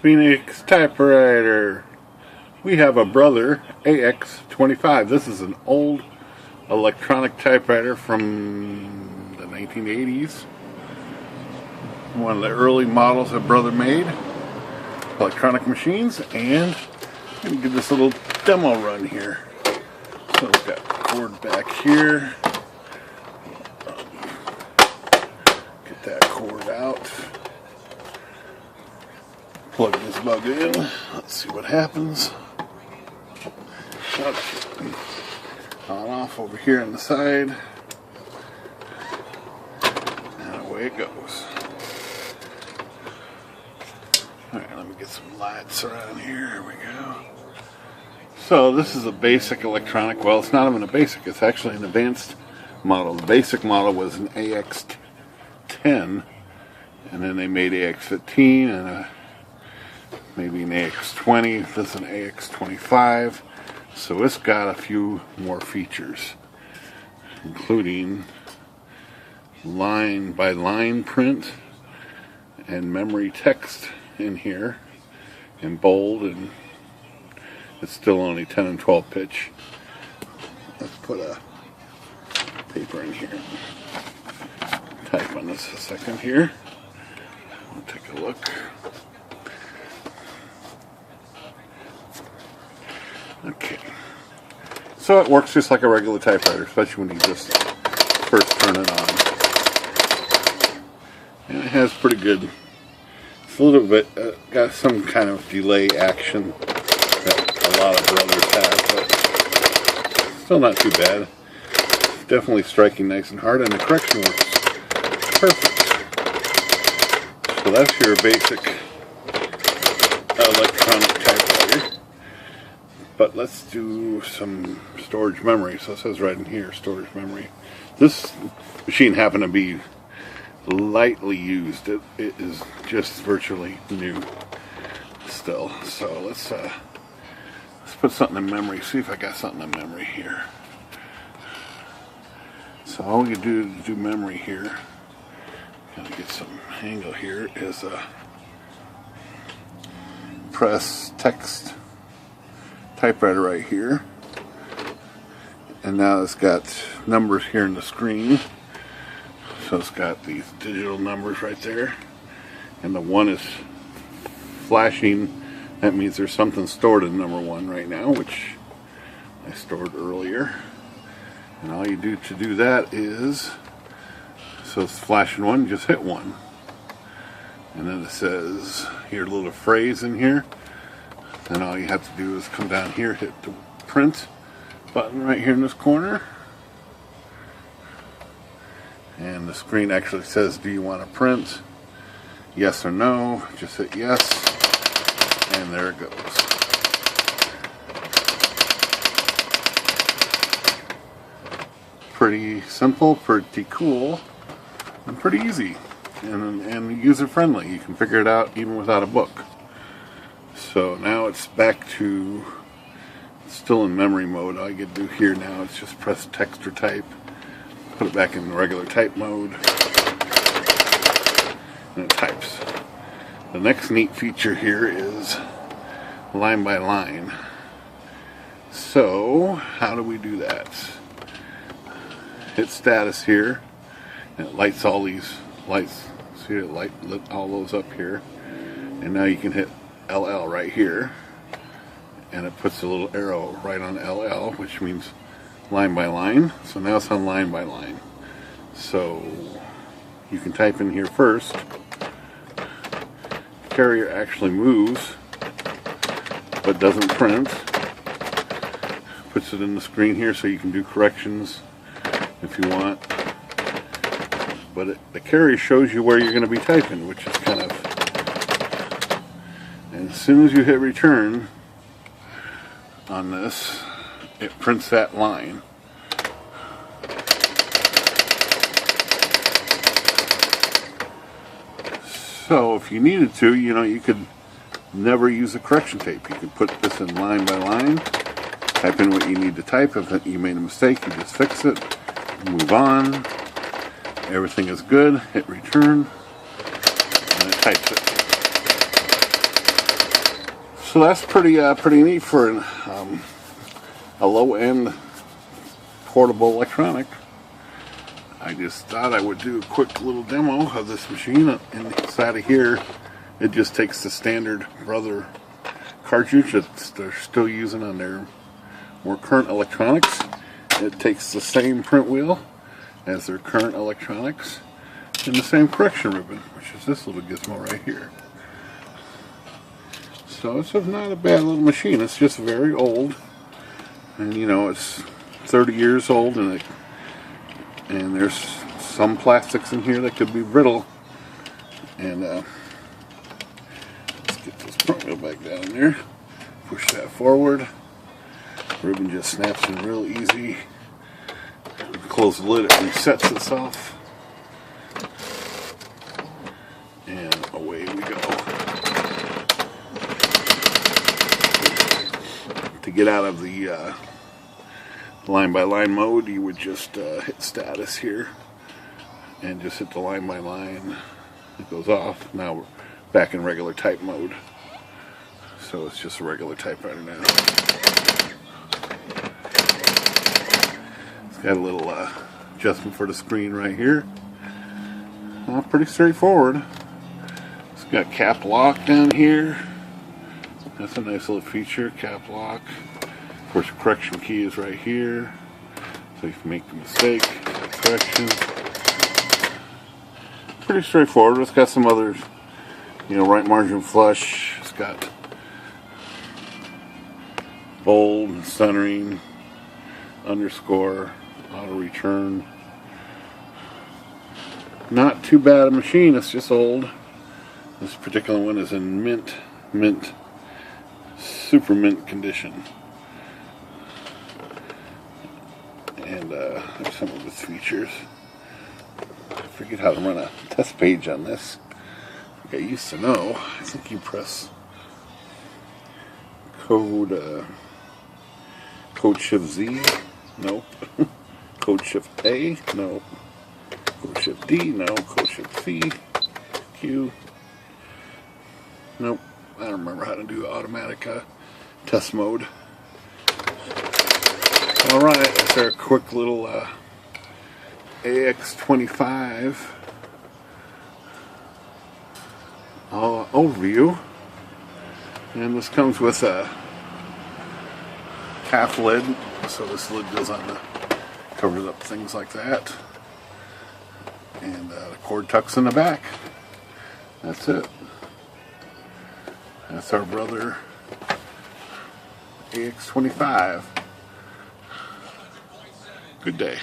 Phoenix Typewriter. We have a brother, AX-25. This is an old electronic typewriter from the 1980s. One of the early models that brother made. Electronic machines, and let me give this a little demo run here. So we've got the cord back here. Get that cord out. Plug this bug in. Let's see what happens. Okay. On off over here on the side. And away it goes. Alright, let me get some lights around here. Here we go. So this is a basic electronic. Well, it's not even a basic. It's actually an advanced model. The basic model was an AX-10. And then they made AX-15 and maybe an AX-20. This is an AX-25. So it's got a few more features, including line by line print and memory text in here in bold, and it's still only 10 and 12 pitch. Let's put a paper in here. Type on this a second here. We'll take a look. Okay, so it works just like a regular typewriter, especially when you just first turn it on. And it has pretty good, it's a little bit, got some kind of delay action that a lot of brothers have, but still not too bad. It's definitely striking nice and hard, and the correction works perfect. So that's your basic electronic typewriter. But let's do some storage memory. So it says right in here, storage memory. This machine happened to be lightly used. It is just virtually new still. So let's put something in memory. See if I got something in memory here. So all we do to do memory here, gotta get some angle here, is press text typewriter right here, and now it's got numbers here in the screen. So it's got these digital numbers right there, and the 1 is flashing. That means there's something stored in number 1 right now, which I stored earlier. And all you do to do that is, so it's flashing 1, just hit 1, and then it says here a little phrase in here. Then all you have to do is come down here, hit the print button right here in this corner, and the screen actually says, do you want to print? Yes or no. Just hit yes, and there it goes. Pretty simple, pretty cool, and pretty easy, and user friendly. You can figure it out even without a book. So now it's back to still in memory mode. All you get to do here now is just press text or type, put it back in regular type mode, and it types. The next neat feature here is line by line. So how do we do that? Hit status here, and it lights all these lights. See, it lit all those up here, and now you can hit LL right here, and it puts a little arrow right on LL, which means line by line. So now it's on line by line. So you can type in here first. The carrier actually moves but doesn't print. Puts it in the screen here so you can do corrections if you want. But the carrier shows you where you're going to be typing, which is kind of, and as soon as you hit return on this, it prints that line. So if you needed to, you could never use a correction tape. You could put this in line by line, type in what you need to type. If you made a mistake, you just fix it, move on. Everything is good, hit return, and it types it. So that's pretty neat for a low-end portable electronic. I just thought I would do a quick little demo of this machine. Inside of here, it just takes the standard Brother cartridge that they're still using on their more current electronics. It takes the same print wheel as their current electronics and the same correction ribbon, which is this little gizmo right here. So it's not a bad little machine. It's just very old, and you know, it's 30 years old, and there's some plastics in here that could be brittle. And let's get this front wheel back down there. Push that forward. The ribbon just snaps in real easy. Close the lid, it resets itself. And away we go. To get out of the line-by-line mode, you would just hit status here and just hit the line-by-line. It goes off. Now we're back in regular type mode. So it's just a regular typewriter now. It's got a little adjustment for the screen right here. Pretty straightforward. It's got cap lock down here. That's a nice little feature, cap lock. Of course, the correction key is right here. So if you make a mistake, correction. Pretty straightforward. It's got some other, you know, right margin flush. It's got bold, centering, underscore, auto return. Not too bad a machine. It's just old. This particular one is in mint, super mint condition. And there's some of its features. I forget how to run a test page on this. I used to know. I think you press code shift Z. Nope. Code shift A. Nope. Code shift D. No. Code shift C. Q. Nope. I don't remember how to do automatic test mode. Alright, that's our quick little AX-25 overview. And this comes with a half lid, so this lid goes on the, covers up things like that. And the cord tucks in the back. That's it. That's our Brother AX-25. Good day.